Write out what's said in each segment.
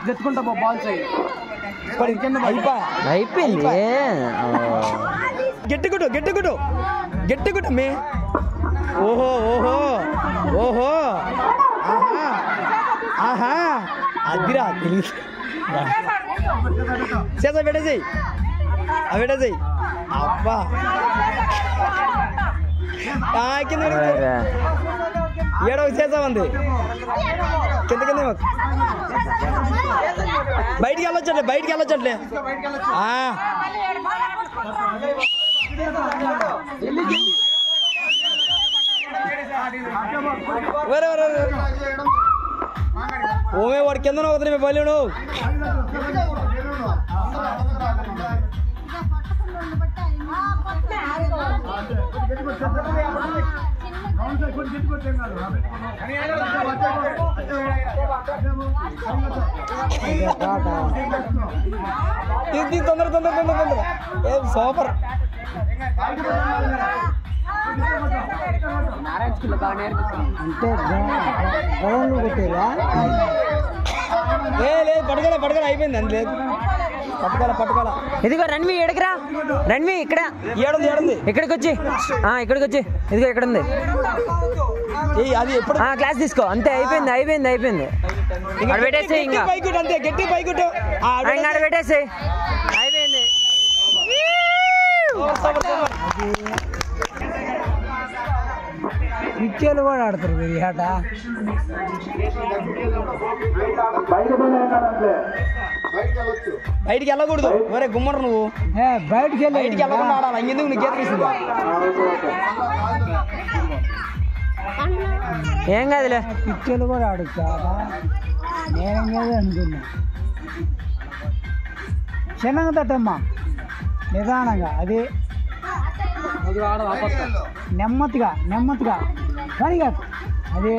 గెత్తుకుంటా balls అయిపోయింది. గట్టిగుట్టు మే. ఓహో ఓహో ఓహో ఆహా ఆహా అదిరా తెలియదు. చేసా పెట్టేసేయి పెట్టేసేయి. అబ్బా కింద ఏడవ చేసామంది. కింద కింద బయటికి వెళ్ళొచ్చట్లే ఓమే వాడు కింద అవుతుంది బయలుడు. తొందర సూపర్. లేదు పట్టుకోలే అయిపోయింది అని. లేదు పట్టుకోవాలా. ఇదిగో రణ్వి ఎడకరా. రణ్వి ఇక్కడ ఏడుంది ఇక్కడికి వచ్చి ఇదిగో ఇక్కడ ఉంది. అది ఎప్పుడు క్లాస్ తీసుకో. అంతే అయిపోయింది. పెట్టేసి ఇంకా గట్టి పైకుట్టు పెట్టేసి అయిపోయింది. పిచ్చోళ్ళు కూడా ఆడతారు మీరు ఆట. బయటికి వెళ్ళకూడదు. ఒరే గుమ్మరు నువ్వు బయటికి వెళ్ళకుండా ఆడాలి. ఇంకెందుకు నీకు గీత తీసింది? ఏం కాదులే. పిచ్చోళ్ళు కూడా ఆడచ్చు ఆట. నేనేం కాదు అనుకున్నా. చిన్నగా తట్టమ్మా నిదానంగా. అది నెమ్మదిగా కానీ అదే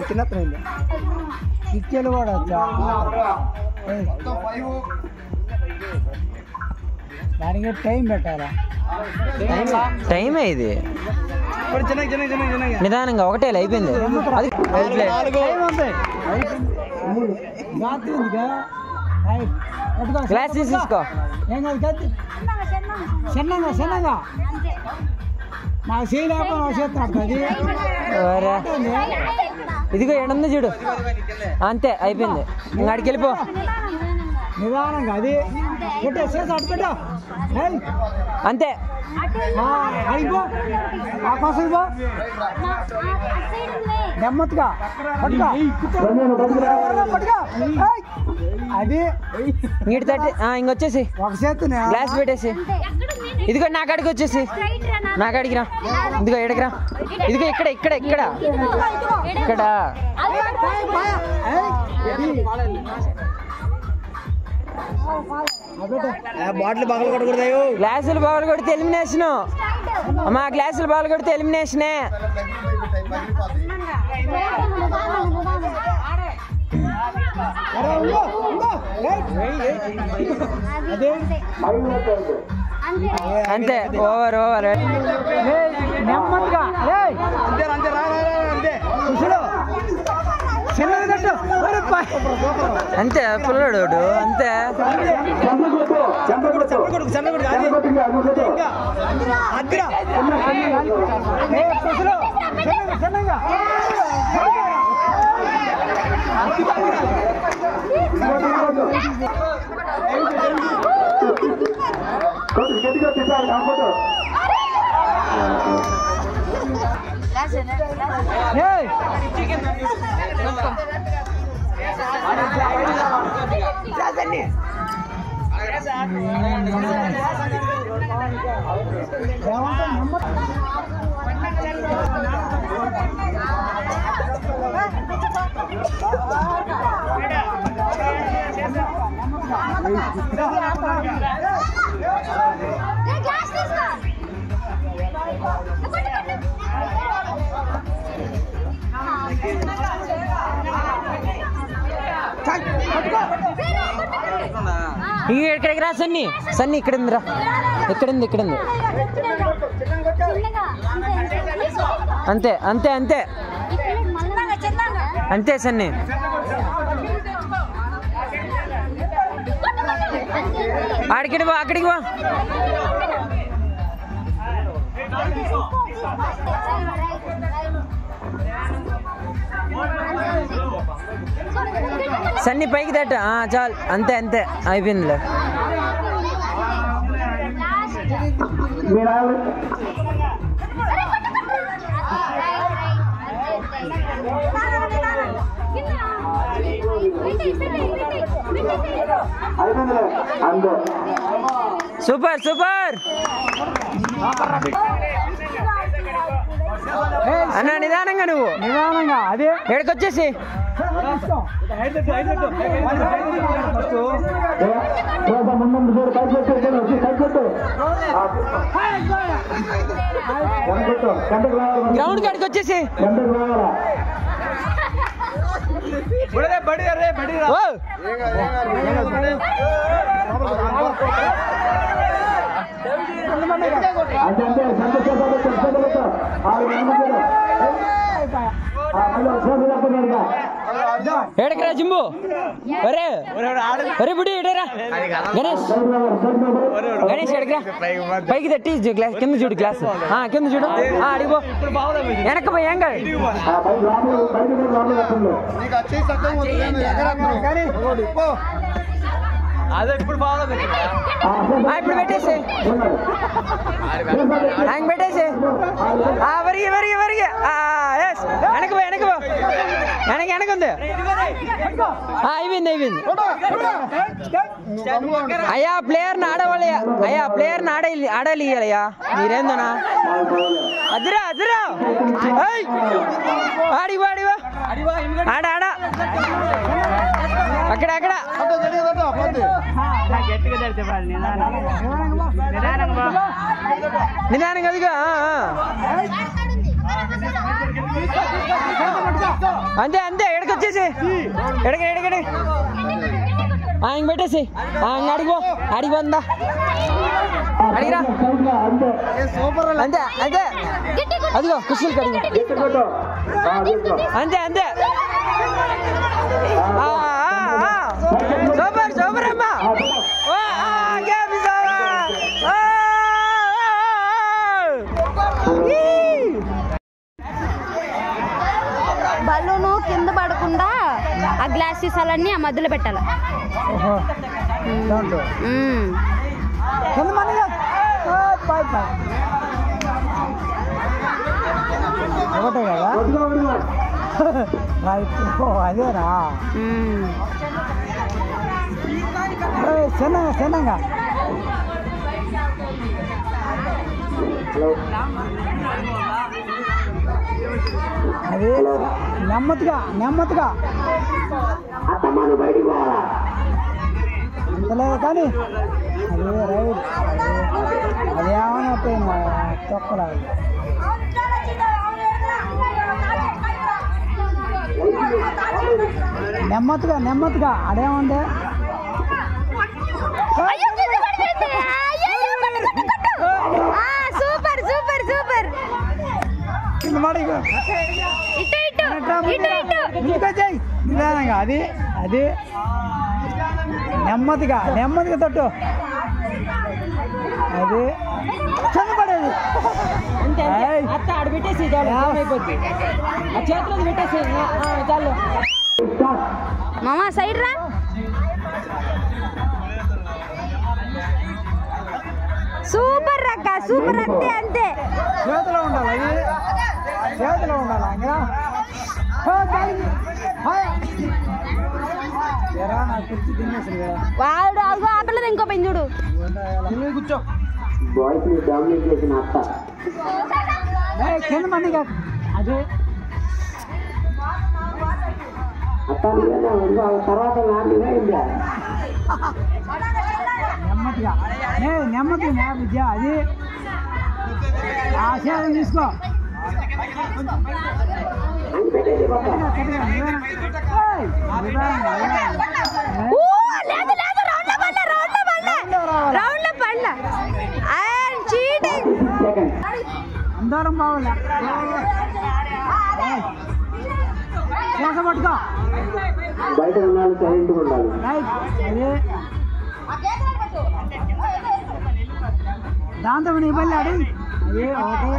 చిన్నత్రైంది. పిచ్చలు కూడా దానికి టైం పెట్టాలా? టైమే ఇది. నిదానంగా ఒకటే అయిపోయింది. గ్లాస్ తీసుకో. ఏం కాదు చిన్నగా నాకు చేయలేకపోతే ఇదిగో ఎండుంది చూడు. అంతే అయిపోయింది. ఇంకా అడికి వెళ్ళిపో నిదానంగా. అది అంతే. నెమ్మదిగా అది నీటి తట్టి ఇంకొచ్చేసి ఒక చేతి గ్లాస్ పెట్టేసి. ఇదిగో నా కాడికి వచ్చేసి నా కాడికి రా. ఇదిగో ఎడకిరా. ఇదిగో ఇక్కడ బాటిల్ బాగా కొట్టకూడదు. గ్లాసులు బాగా కొడితే ఎలిమినేషన్. అమ్మా గ్లాసులు బాగా కొడితే ఎలిమినేషనే. అంతే ఓవర్. నెమ్మదిగా అంతే పుల్లడు అంతే. ఇక్కడికి రా సన్నీ. సన్నీ ఇక్కడ ఉందిరా. ఇక్కడుంది. అంతే అంతే అంతే. అంతే సన్ని. అక్కడికి పో, అక్కడికి పో. సన్ని పైకి తట్ట. చాలు, అంతే అంతే, అయిపోయిందిలే. సూపర్ సూపర్ అన్న, నిదానంగా నువ్వు, నిదానంగా. అదే ఎక్కడికొచ్చేసి గ్రౌండ్ కాడికి వచ్చేసి ఏడకరా జింబు. ఒరే ఒరే బుడి ఎడరా. గణేష్ గణేష్ ఎడకరా, పైకి తట్టి కింద చూడు, గ్లాస్ కింద చూడు. అడిగిపో, వెనక్కి పోయి ఏం కాదు. అదే ఇప్పుడు బాగుంది. ఇప్పుడు పెట్టేసి ఆయన పెట్టేసి వరిగి వరిగి వరిగి వెనక పో, వెనక పో, వెనక వెనక ఉంది. అయిపోయింది అయిపోయింది. అయ్యా ప్లేయర్ని ఆడవాలి, అయ్యా ప్లేయర్ని ఆడాలి అయ్యా. మీరేందనా అదిరా అదిరా. ఆడివా ఆడివా, ఆడ ఆడ, అక్కడ అక్కడ. నిదానంగా అదిగా. అంతే అంతే, ఎడకొచ్చేసి ఎడగ ఎడగడి ఆయన పెట్టేసి అడిగో అడిగోందా అడిగిరా. అంతే అంతే, అదిగో కుషులు కడిగి. అంతే అంతే. సూపర్ సూపర్ అమ్మా. బలూను కింద పడకుండా ఆ గ్లాస్ సీసాలన్నీ ఆ మధ్యలో పెట్టాలి. అదేరా చిన్నగా చిన్నగా. అదే నెమ్మదిగా నెమ్మదిగా అంతలేదు కానీ అదే రైట్. అదేమన్నా పోయినా తొక్కలా. నెమ్మదిగా నెమ్మదిగా అదేముంది. Super super super. నిదానంగా అది అది నెమ్మదిగా నెమ్మదిగా తట్టు. అది చల్లబడేది. అత్త ఆడ పెట్టేసి అయిపోద్ది. ఆ చేతిలో పెట్టేసి చాలు. మామ సైడ్ రా. సూపర్ రక్క సూపర్. అంతే అంతే, చేతిలో ఉండాలి, అది చేతిలో ఉండాలి. ఇంకా వాడు అగో ఆపలేదు. ఇంకో పెన్ చూడు. కూర్చో కింద మంది కాదు. అదే నెమ్మదిగా నెమ్మదిగా విద్య. అది ఆశయాలను తీసుకో. అందరం బాగుంది. పట్టుకో బయట ఉండాలి, సైలెంట్గా ఉండాలి. దాంతో నీ పల్లి ఆడి అదే ఒకటి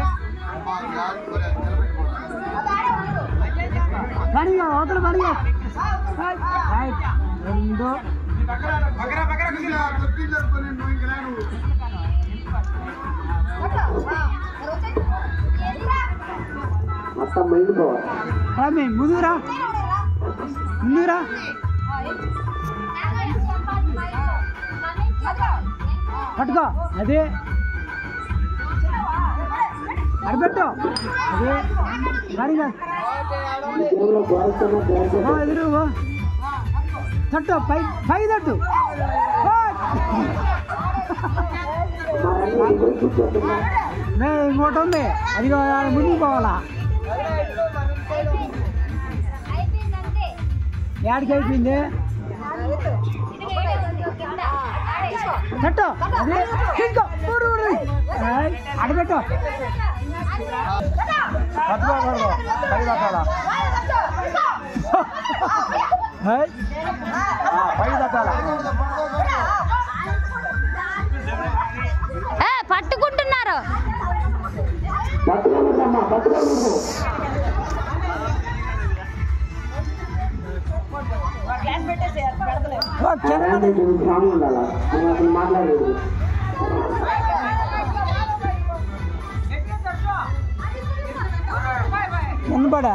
పనిగా అవతల పనిగా రెండు మొత్తం మైండ్ పోవాలి. ముందురా ముందురా పట్టుకో అదే అడబెట్టు అదే పనిగా ఎదురు తట్టు పై పై తట్టు ఇంకోటి ఉంది అది ముందుకు పోవాలా యాడికి అయిపోయింది తట్టు అదే అడబెట్టు పట్టుకుంటున్నారు మాట్లాడలేదు. ఎన్నపడా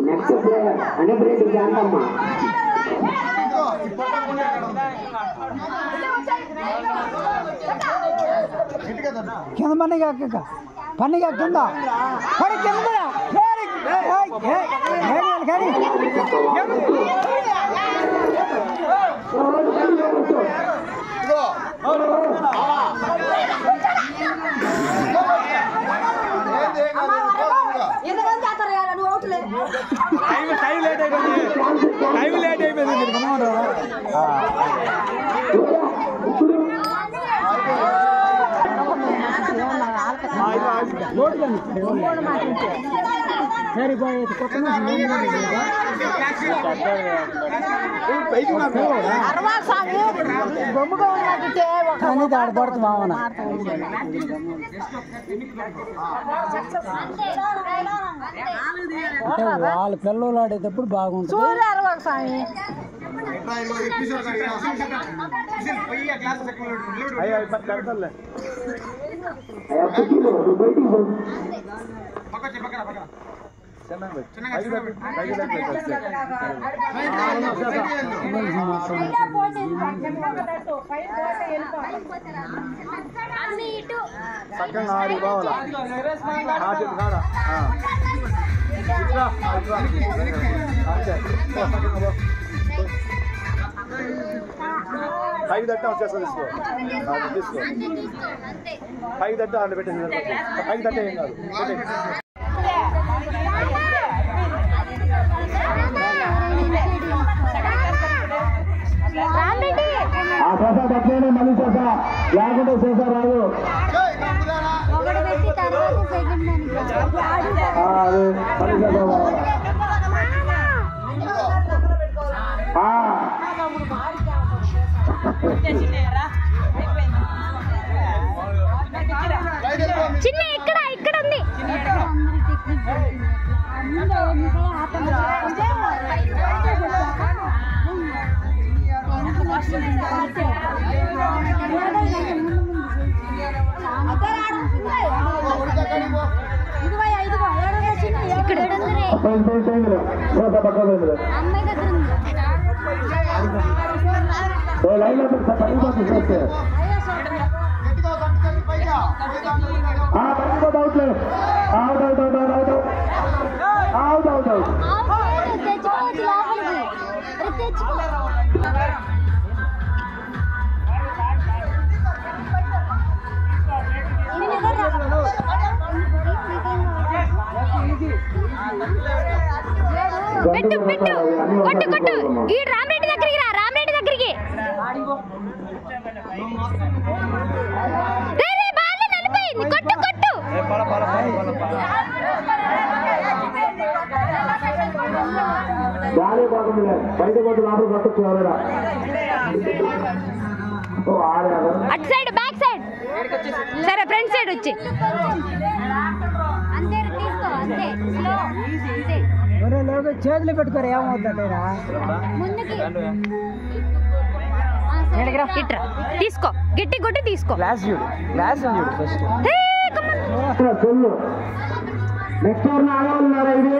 నెక్స్ట్ ప్లేయర్ అనేబ్రేట్ జాంతమ్మ. కింద పన్నీగా పన్నీగా కింద పడి కింద టైం లేట్ అయిపోయింది సరిపోయేది కొత్త ఆడపడుతు మామన అంటే వాళ్ళ పిల్లలు ఆడేటప్పుడు బాగుంటుంది. పైకి తట్ట వచ్చేస్తా తీసుకో తీసుకో పైకి తట్ట అక్కడ పెట్టేసి పైకి తట్ట ఏం కాదు. మళ్ళీ చేసా లేకుంటే చేసా రాదు. చిన్న ఇక్కడ ఇక్కడ ఉంది. పెట్టు పెట్టు కొట్టు కొట్టు ఈ రామరెడ్డి దగ్గరికి రా. రామరెడ్డి దగ్గరికి బాగా నలిపోయింది. కొట్టు కొట్టు గాలి పోతుంది బయట కొట్టు లోపల కొట్టచ్చు ఎవరైనా అటు సైడ్ బ్యాక్ సైడ్ సరే ఫ్రంట్ సైడ్ వచ్చి చేతులు పెట్టుకోరు ఏమవుతుంటారా ఇట్రా తీసుకో గట్టి కొట్టి తీసుకో గ్లాస్ చూడు ఫస్ట్ చెల్లు నెక్స్ట్ ఎవరిని ఆడవాళ్ళు ఉన్నారా ఇది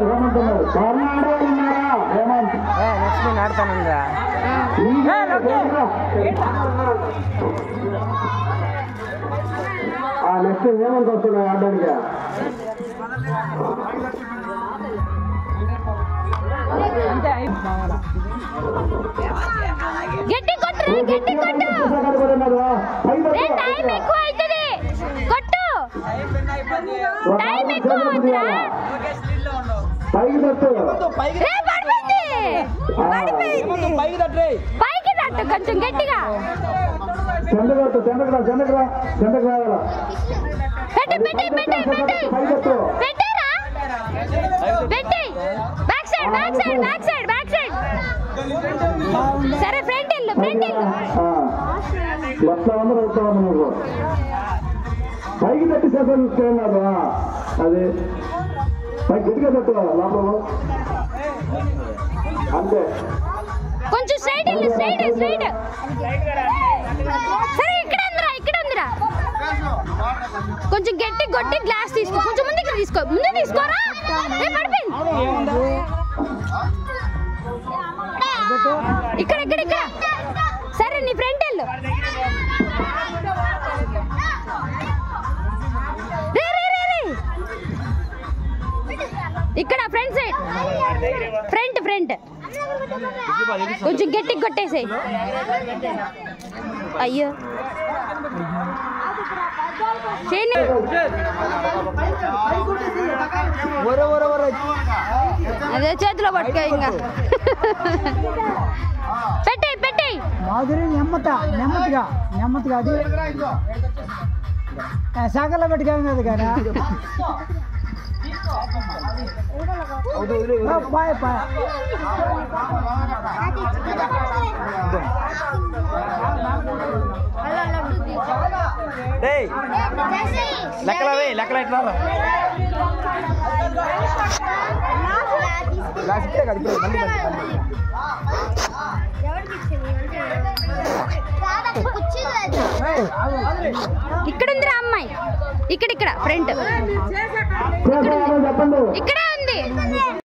హేమంత్ ఉన్నారు ఎవరిని ఆడవాళ్ళు ఉన్నారా హేమంత్ నెక్స్ట్ నేను ఆడతానుందా నెక్స్ట్ హేమంత్ వస్తున్నాయి ఆడడానికి గట్టి కొట్టు గట్టి కొట్టు టైం ఎక్కువ అవుతుంది కొట్టు టైం ఎక్కువ అవుతుందా పైకి తట్టు పైకి తట్టు కొంచెం గట్టిగా చెండగట్టు చెండకు రావాలా పెట్టి పెట్టి పెట్టి పెట్టి పెట్టారా పెట్టి back side back side back side back side సరే ఫ్రంట్ ఇల్లు ఎట్లా ఉంది ఎట్లా ఉంది మీకు పైకి తట్టి చేసాను కదా అది పైకి గట్టిగా తట్టు లోపల అంతే కొంచెం స్ట్రైట్ ఇల్లు స్ట్రైట్ స్ట్రైట్ సరే ఇక్కడ ఉందిరా కొంచెం గట్టి కొట్టి గ్లాస్ తీసుకో కొంచెం ముందు తీసుకోరా పడిపోయింది ఇక్కడ సరే నీ ఫ్రెండ్ వెళ్ళు ఇక్కడ ఫ్రంట్ సైడ్ ఫ్రంట్ కొంచెం గట్టిగా కొట్టేసాయి అయ్యో అదే చేతిలో పట్టుకో ఇంకా పెట్టేయి మాధురి నెమ్మదిగా అది శాఖలో పెట్టుకోం కదా కానీ లెక్కల ఎట్లా ఇక్కడ ఉందిరా అమ్మాయి ఇక్కడ ఫ్రంట్ చెప్పండి ఇక్కడే ఉంది